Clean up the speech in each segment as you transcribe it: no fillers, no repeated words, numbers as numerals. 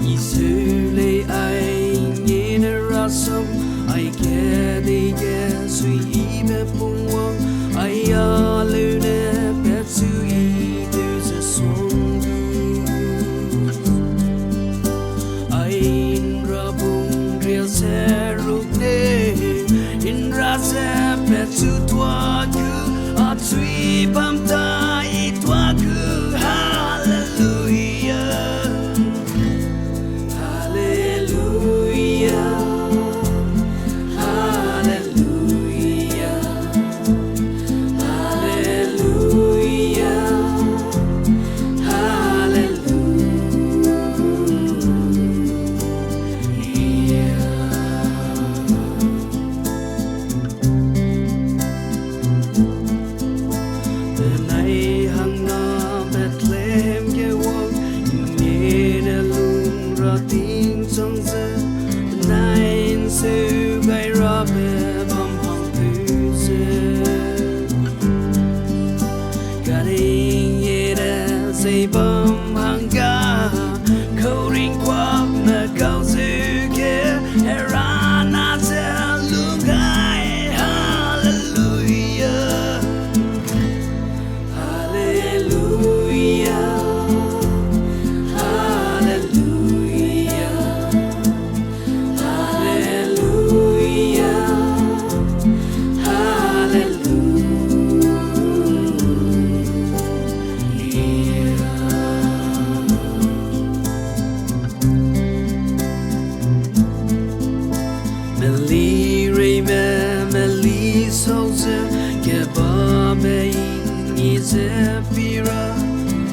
Isule ai nhine rasam ai ke de ke sui ibe pungwang ai alune petsu I do se song ai indra bung real se rukne indra se petsu tua ku atui pamta I tua ku tiếng trong giờ nay sự gây ra về bom hồng thứ giờ cả đình ye đã xây bom hàng ga khâu rinh qua mà cao dư kia era na sẽ luôn gai hallelujah hallelujah Meli solze ke ba me ni zepira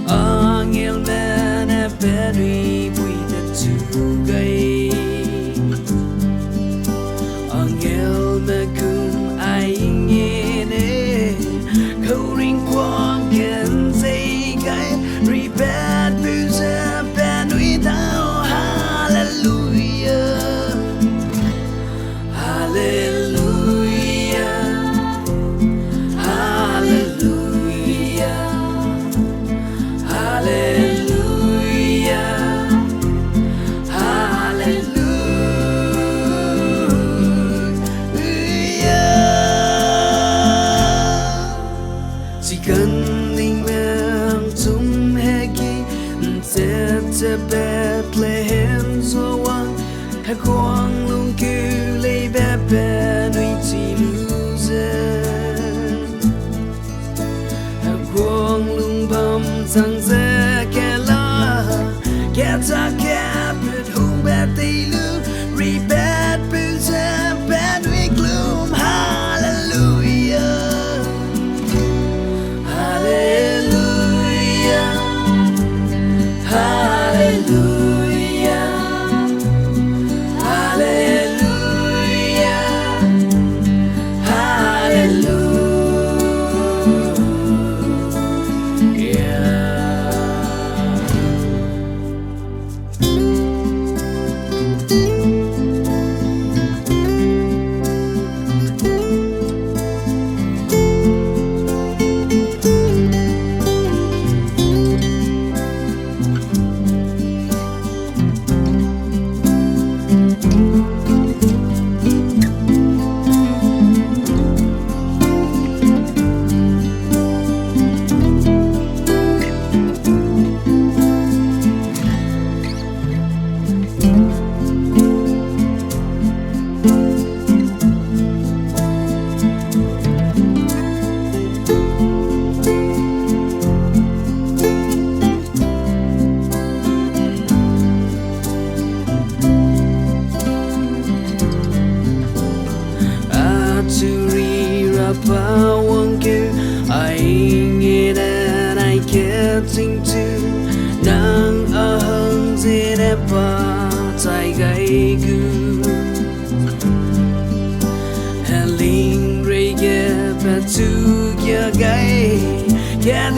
angel man e peri buina tu gai angel me kum ai ngene khouring kwang ken sei gai repet buze pen without hallelujah Cần linh mang zum hegi Tete Bethlehem zoang Ha quang lung kyu lei bebe nui ti muzen Ha quang lung bam zang ze ke la Ke ta ke put hung bet they lu Re bet buzen bet we gloom Hallelujah Bawang kêu ai nghe đến ai kết tình tu nang ở hang dễ đẹp ba tại gai gu Helling rege batu kia gai kia